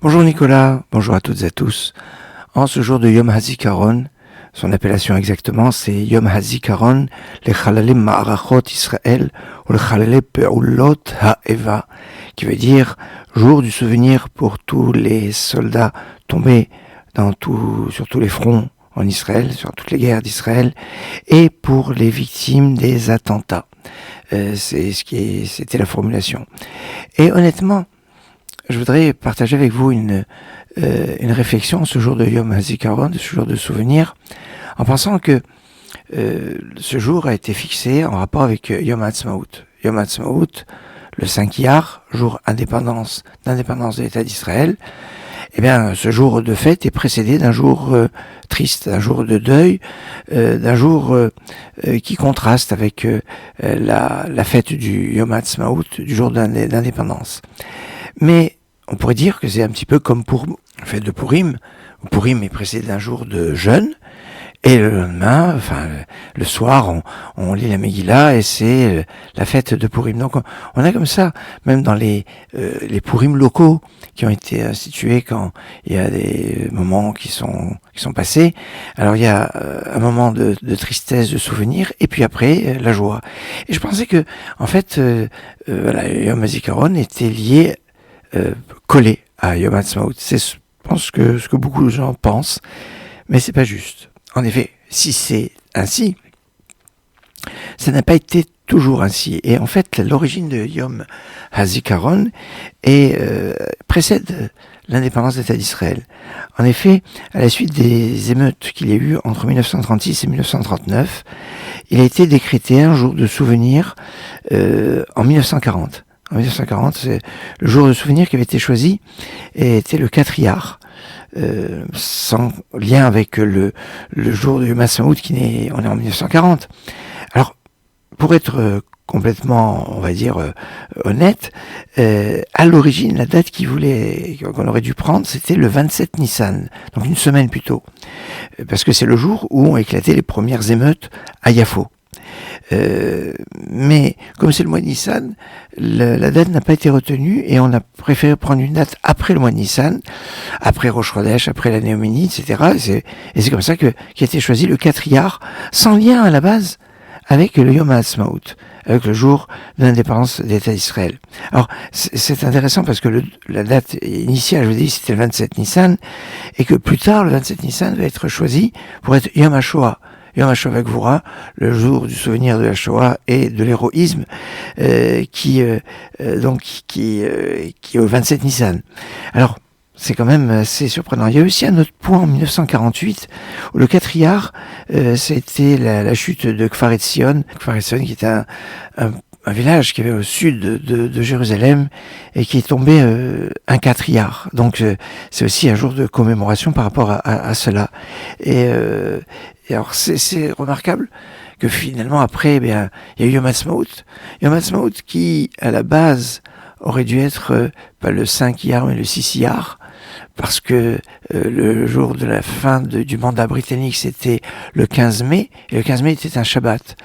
Bonjour Nicolas, bonjour à toutes et à tous. En ce jour de Yom HaZikaron, son appellation exactement c'est Yom HaZikaron, le Chalalim Ma'arachot Israël, ou le Chalalei Pe'ulot Ha'eva, qui veut dire jour du souvenir pour tous les soldats tombés sur tous les fronts en Israël, sur toutes les guerres d'Israël, et pour les victimes des attentats. C'était la formulation. Et honnêtement, je voudrais partager avec vous une réflexion ce jour de Yom HaZikaron, ce jour de souvenir, en pensant que ce jour a été fixé en rapport avec Yom HaAtzmaut. Yom HaAtzmaut, le 5 Iyar, jour d'indépendance de l'État d'Israël. Eh bien, ce jour de fête est précédé d'un jour triste, d'un jour de deuil, d'un jour qui contraste avec la fête du Yom HaAtzmaut, du jour d'indépendance. Mais on pourrait dire que c'est un petit peu comme pour la fête de Purim. Purim est précédé d'un jour de jeûne, et le lendemain, le soir, on lit la Megillah et c'est la fête de Purim. Donc on a comme ça, même dans les Purim locaux qui ont été institués quand il y a des moments qui sont passés. Alors il y a un moment de tristesse, de souvenir, et puis après la joie. Et je pensais que, en fait, Yom HaZikaron était lié, collé à Yom HaAtzmaut. C'est, je pense, ce que beaucoup de gens pensent, mais c'est pas juste. En effet, si c'est ainsi, ça n'a pas été toujours ainsi. Et en fait, l'origine de Yom HaZikaron précède l'indépendance d'État d'Israël. En effet, à la suite des émeutes qu'il y a eu entre 1936 et 1939, il a été décrété un jour de souvenir en 1940. En 1940, c'est le jour de souvenir qui avait été choisi et était le 4 Iyar, sans lien avec le jour de Yom HaAtzmaut on est en 1940. Alors, pour être complètement, on va dire, honnête, à l'origine, la date qu'on aurait dû prendre, c'était le 27 Nissan, donc une semaine plus tôt, parce que c'est le jour où ont éclaté les premières émeutes à Yafo. Mais comme c'est le mois de Nissan, la date n'a pas été retenue et on a préféré prendre une date après le mois de Nissan, après Rosh Chodesh, après la Néoménie, etc. Et c'est comme ça qui a été choisi le 4 Iyar, sans lien à la base avec le Yom HaAtzmaut, avec le jour de l'indépendance d'État d'Israël. Alors, c'est intéressant parce que la date initiale, je vous dis, c'était le 27 Nissan, et que plus tard, le 27 Nissan va être choisi pour être Yom HaShoah. Yom HaShoah Gvura, le jour du souvenir de la Shoah et de l'héroïsme, qui est au 27 Nissan. Alors, c'est quand même assez surprenant. Il y a aussi un autre point en 1948, où le 4 Iyar, c'était la chute de Kfar Etzion. Kfar Etzion qui était un village qui avait au sud de Jérusalem et qui est tombé un 4 Iyar. Donc c'est aussi un jour de commémoration par rapport à cela. Et alors c'est remarquable que finalement après, il y a eu Yom HaAtzmaut. Yom HaAtzmaut qui, à la base, aurait dû être pas le 5 Iyar mais le 6 Iyar, parce que le jour de la fin du mandat britannique, c'était le 15 mai, et le 15 mai était un Shabbat.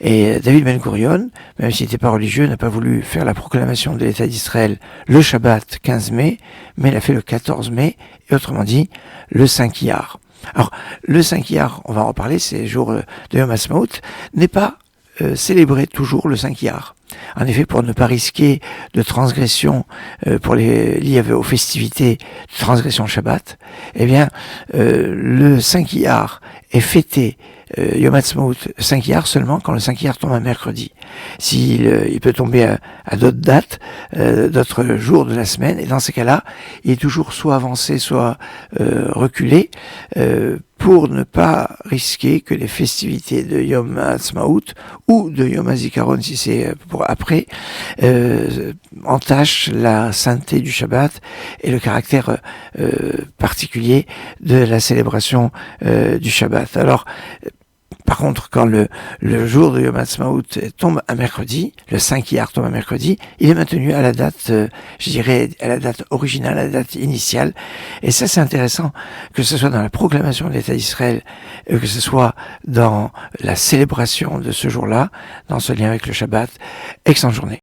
Et David Ben Gurion, même s'il n'était pas religieux, n'a pas voulu faire la proclamation de l'État d'Israël le Shabbat 15 mai, mais il a fait le 14 mai, et autrement dit, le 5 Iyar. Alors, le 5 Iyar, on va en reparler, c'est le jour de Yom HaAtzmaut, n'est pas célébrer toujours le 5 Iyar. En effet, pour ne pas risquer de transgression liées aux festivités de transgression Shabbat, eh bien, le 5 Iyar est fêté Yom HaAtzmaut 5 Iyar seulement quand le 5 Iyar tombe un mercredi. Il peut tomber à d'autres dates, d'autres jours de la semaine, et dans ces cas-là, il est toujours soit avancé, soit reculé, pour ne pas risquer que les festivités de Yom HaAtzmaut ou de Yom HaZikaron, si c'est pour après, entachent la sainteté du Shabbat et le caractère particulier de la célébration du Shabbat. Alors, par contre, quand le jour de Yom HaAtzmaut tombe un mercredi, le 5 Iyar tombe un mercredi, il est maintenu à la date, à la date originale, à la date initiale. Et ça, c'est intéressant, que ce soit dans la proclamation de l'État d'Israël, que ce soit dans la célébration de ce jour-là, dans ce lien avec le Shabbat. Excellente journée.